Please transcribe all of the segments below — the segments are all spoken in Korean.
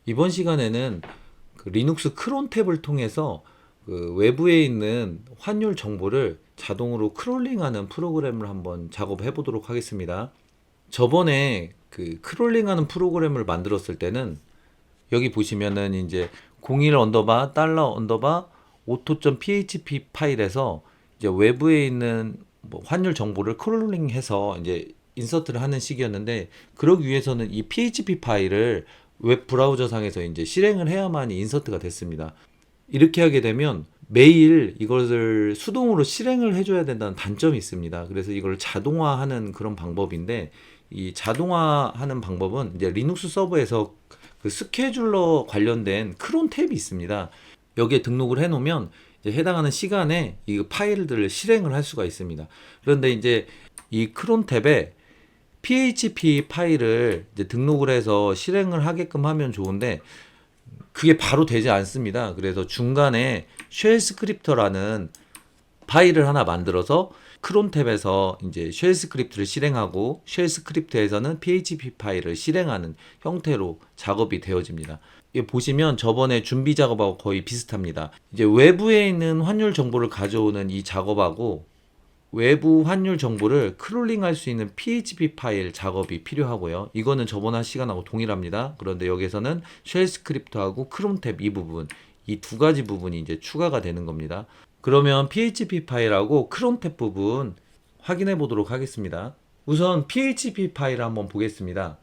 이번 시간에는 그 리눅스 크론 탭을 통해서 그 외부에 있는 환율 정보를 자동으로 크롤링하는 프로그램을 한번 작업해 보도록 하겠습니다. 저번에 그 크롤링하는 프로그램을 만들었을 때는 여기 보시면은 이제 01 언더바 달러 언더바 auto.php 파일에서 이제 외부에 있는 뭐 환율 정보를 크롤링해서 이제 인서트를 하는 식이었는데, 그러기 위해서는 이 PHP 파일을 웹 브라우저 상에서 이제 실행을 해야만이 인서트가 됐습니다. 이렇게 하게 되면 매일 이것을 수동으로 실행을 해줘야 된다는 단점이 있습니다. 그래서 이걸 자동화하는 그런 방법인데, 이 자동화하는 방법은 이제 리눅스 서버에서 그 스케줄러 관련된 크론 탭이 있습니다. 여기에 등록을 해놓으면 이제 해당하는 시간에 이 파일들을 실행을 할 수가 있습니다. 그런데 이제 이 크론 탭에 PHP 파일을 이제 등록을 해서 실행을 하게끔 하면 좋은데, 그게 바로 되지 않습니다. 그래서 중간에 쉘 스크립터라는 파일을 하나 만들어서 크론 탭에서 이제 쉘 스크립트를 실행하고, 쉘 스크립트에서는 PHP 파일을 실행하는 형태로 작업이 되어집니다. 이게 보시면 저번에 준비 작업하고 거의 비슷합니다. 이제 외부에 있는 환율 정보를 가져오는 이 작업하고 외부 환율 정보를 크롤링할 수 있는 PHP 파일 작업이 필요하고요. 이거는 저번 한 시간하고 동일합니다. 그런데 여기서는 쉘 스크립트하고 크롬 탭 이 부분, 이 두 가지 부분이 이제 추가가 되는 겁니다. 그러면 PHP 파일하고 크롬 탭 부분 확인해 보도록 하겠습니다. 우선 PHP 파일을 한번 보겠습니다.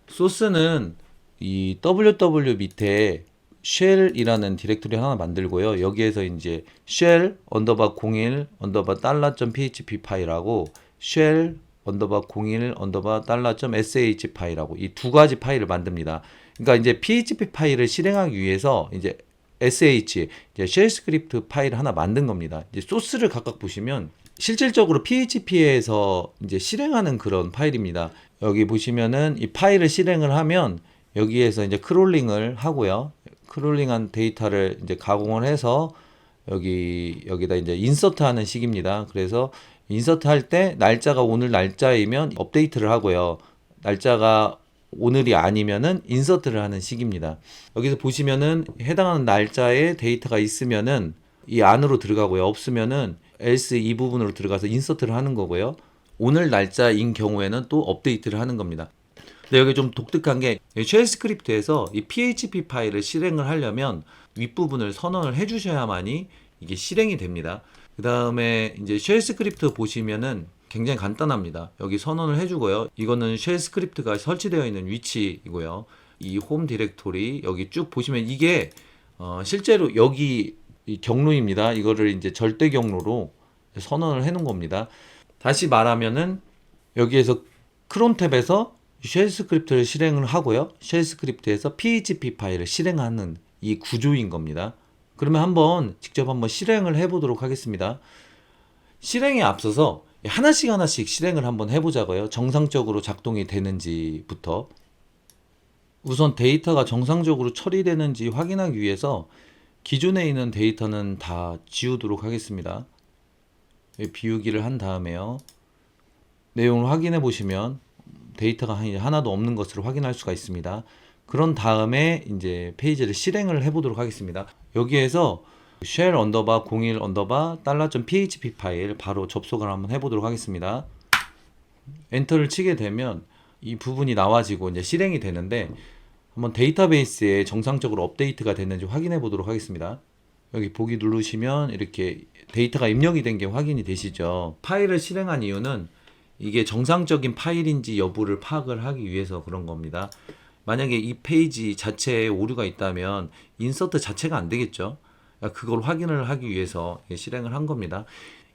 소스는 이 ww 밑에 쉘이라는 디렉토리 하나 만들고요. 여기에서 이제 쉘 언더바 01 언더바 달러.php 파일하고 쉘 언더바 01 언더바 달러.sh 파일하고 이 두 가지 파일을 만듭니다. 그러니까 이제 PHP 파일을 실행하기 위해서 이제 sh 이제 쉘 스크립트 파일을 하나 만든 겁니다. 이제 소스를 각각 보시면 실질적으로 PHP에서 이제 실행하는 그런 파일입니다. 여기 보시면은 이 파일을 실행을 하면 여기에서 이제 크롤링을 하고요. 크롤링한 데이터를 이제 가공을 해서 여기다 이제 인서트 하는 식입니다. 그래서 인서트 할 때 날짜가 오늘 날짜이면 업데이트를 하고요. 날짜가 오늘이 아니면은 인서트를 하는 식입니다. 여기서 보시면은 해당하는 날짜에 데이터가 있으면은 이 안으로 들어가고요. 없으면은 else 이 부분으로 들어가서 인서트를 하는 거고요. 오늘 날짜인 경우에는 또 업데이트를 하는 겁니다. 근데 여기 좀 독특한 게 쉘 스크립트에서 이 PHP 파일을 실행을 하려면 윗부분을 선언을 해주셔야만이 이게 실행이 됩니다. 그 다음에 이제 쉘 스크립트 보시면은 굉장히 간단합니다. 여기 선언을 해주고요. 이거는 쉘 스크립트가 설치되어 있는 위치이고요. 이 홈 디렉토리 여기 쭉 보시면 이게 실제로 여기 이 경로입니다. 이거를 이제 절대 경로로 선언을 해 놓은 겁니다. 다시 말하면은 여기에서 크론 탭에서 쉘 스크립트를 실행을 하고요. 쉘 스크립트에서 PHP 파일을 실행하는 이 구조인 겁니다. 그러면 직접 한번 실행을 해보도록 하겠습니다. 실행에 앞서서 하나씩 실행을 한번 해보자고요. 정상적으로 작동이 되는지부터. 우선 데이터가 정상적으로 처리되는지 확인하기 위해서 기존에 있는 데이터는 다 지우도록 하겠습니다. 비우기를 한 다음에요. 내용을 확인해 보시면 데이터가 하나도 없는 것을 확인할 수가 있습니다. 그런 다음에 이제 페이지를 실행을 해보도록 하겠습니다. 여기에서 쉘 언더바 01 언더바 달러.php 파일 바로 접속을 한번 해보도록 하겠습니다. 엔터를 치게 되면 이 부분이 나와지고 이제 실행이 되는데, 한번 데이터베이스에 정상적으로 업데이트가 됐는지 확인해 보도록 하겠습니다. 여기 보기 누르시면 이렇게 데이터가 입력이 된 게 확인이 되시죠. 파일을 실행한 이유는 이게 정상적인 파일인지 여부를 파악을 하기 위해서 그런 겁니다. 만약에 이 페이지 자체에 오류가 있다면 인서트 자체가 안 되겠죠. 그걸 확인을 하기 위해서 실행을 한 겁니다.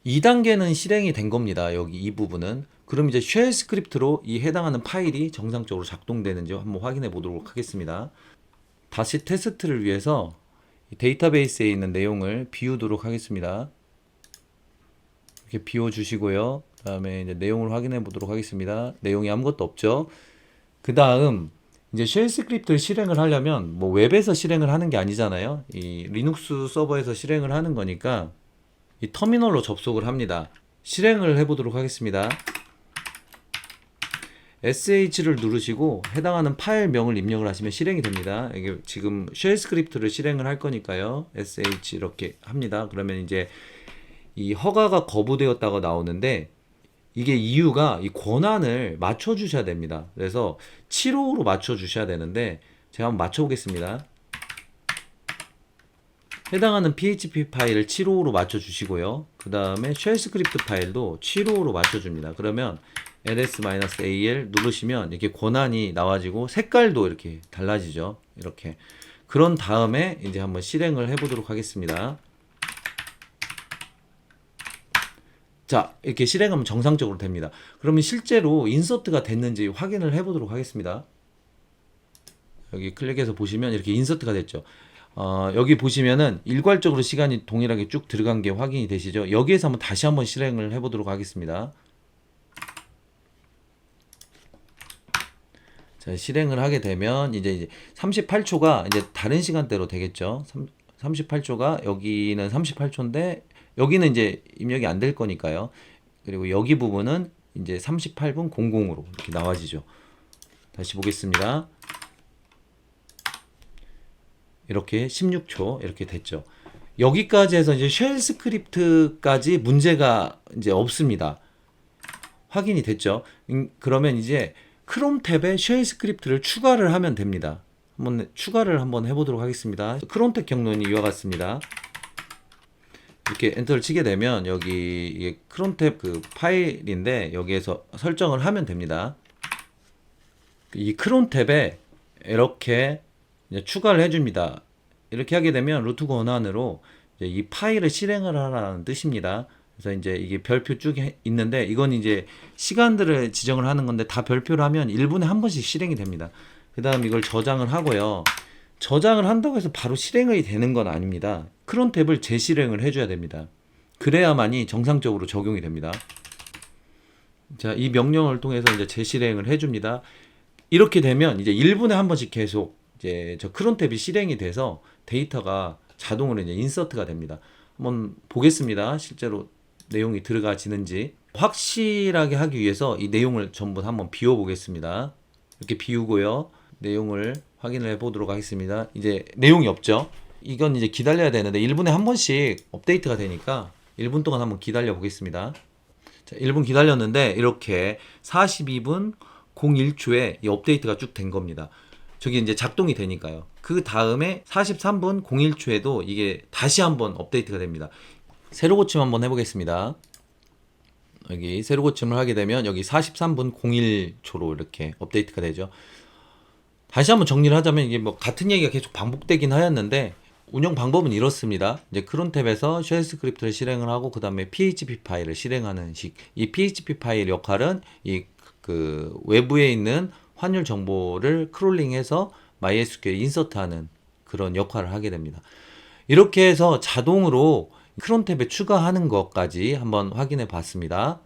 2단계는 실행이 된 겁니다. 여기 이 부분은. 그럼 이제 쉘 스크립트로 이 해당하는 파일이 정상적으로 작동되는지 한번 확인해 보도록 하겠습니다. 다시 테스트를 위해서 데이터베이스에 있는 내용을 비우도록 하겠습니다. 이렇게 비워 주시고요. 그 다음에 이제 내용을 확인해 보도록 하겠습니다. 내용이 아무것도 없죠. 그 다음 이제 쉘 스크립트를 실행을 하려면 뭐 웹에서 실행을 하는 게 아니잖아요. 이 리눅스 서버에서 실행을 하는 거니까 이 터미널로 접속을 합니다. 실행을 해보도록 하겠습니다. SH를 누르시고 해당하는 파일명을 입력을 하시면 실행이 됩니다. 이게 지금 쉘 스크립트를 실행을 할 거니까요. SH 이렇게 합니다. 그러면 이제 이 허가가 거부되었다고 나오는데 이게 이유가 이 권한을 맞춰 주셔야 됩니다. 그래서 755로 맞춰 주셔야 되는데 제가 한번 맞춰 보겠습니다. 해당하는 PHP 파일을 755로 맞춰 주시고요. 그 다음에 쉘 스크립트 파일도 755로 맞춰 줍니다. 그러면 ls-al 누르시면 이렇게 권한이 나와지고 색깔도 이렇게 달라지죠. 이렇게. 그런 다음에 이제 한번 실행을 해보도록 하겠습니다. 자, 이렇게 실행하면 정상적으로 됩니다. 그러면 실제로 인서트가 됐는지 확인을 해보도록 하겠습니다. 여기 클릭해서 보시면 이렇게 인서트가 됐죠. 여기 보시면은 일괄적으로 시간이 동일하게 쭉 들어간 게 확인이 되시죠. 여기에서 다시 한번 실행을 해보도록 하겠습니다. 자, 실행을 하게 되면 이제 38초가 이제 다른 시간대로 되겠죠. 38초가 여기는 38초인데 여기는 이제 입력이 안 될 거니까요. 그리고 여기 부분은 이제 38분 00으로 이렇게 나와지죠. 다시 보겠습니다. 이렇게 16초 이렇게 됐죠. 여기까지 해서 이제 쉘 스크립트까지 문제가 이제 없습니다. 확인이 됐죠. 그러면 이제 크롬 탭에 쉘 스크립트를 추가를 하면 됩니다. 한번 추가를 한번 해보도록 하겠습니다. 크롬 탭 경로는 이와 같습니다. 이렇게 엔터를 치게 되면 여기 이게 크롬 탭 그 파일인데 여기에서 설정을 하면 됩니다. 이 크롬 탭에 이렇게 이제 추가를 해줍니다. 이렇게 하게 되면 루트 권한으로 이제 이 파일을 실행을 하라는 뜻입니다. 그래서 이제 이게 별표 쭉 있는데 이건 이제 시간들을 지정을 하는 건데 다 별표를 하면 1분에 한 번씩 실행이 됩니다. 그 다음 이걸 저장을 하고요. 저장을 한다고 해서 바로 실행이 되는 건 아닙니다. 크롬 탭을 재실행을 해줘야 됩니다. 그래야만이 정상적으로 적용이 됩니다. 자, 이 명령을 통해서 이제 재실행을 해줍니다. 이렇게 되면 이제 1분에 한 번씩 계속 이제 저 크롬 탭이 실행이 돼서 데이터가 자동으로 이제 인서트가 됩니다. 한번 보겠습니다. 실제로 내용이 들어가지는지 확실하게 하기 위해서 이 내용을 전부 한번 비워 보겠습니다. 이렇게 비우고요. 내용을 확인을 해 보도록 하겠습니다. 이제 내용이 없죠. 이건 이제 기다려야 되는데 1분에 한 번씩 업데이트가 되니까 1분 동안 한번 기다려 보겠습니다. 자, 1분 기다렸는데 이렇게 42분 01초에 이 업데이트가 쭉 된 겁니다. 저기 이제 작동이 되니까요. 그 다음에 43분 01초에도 이게 다시 한번 업데이트가 됩니다. 새로 고침 한번 해보겠습니다. 여기 새로 고침을 하게 되면 여기 43분 01초로 이렇게 업데이트가 되죠. 다시 한번 정리를 하자면 이게 뭐 같은 얘기가 계속 반복되긴 하였는데 운영 방법은 이렇습니다. 이제 크롬 탭에서 쉘 스크립트를 실행을 하고 그 다음에 PHP 파일을 실행하는 식. 이 PHP 파일 역할은 이 그 외부에 있는 환율 정보를 크롤링해서 MySQL에 인서트하는 그런 역할을 하게 됩니다. 이렇게 해서 자동으로 크롬 탭에 추가하는 것까지 한번 확인해 봤습니다.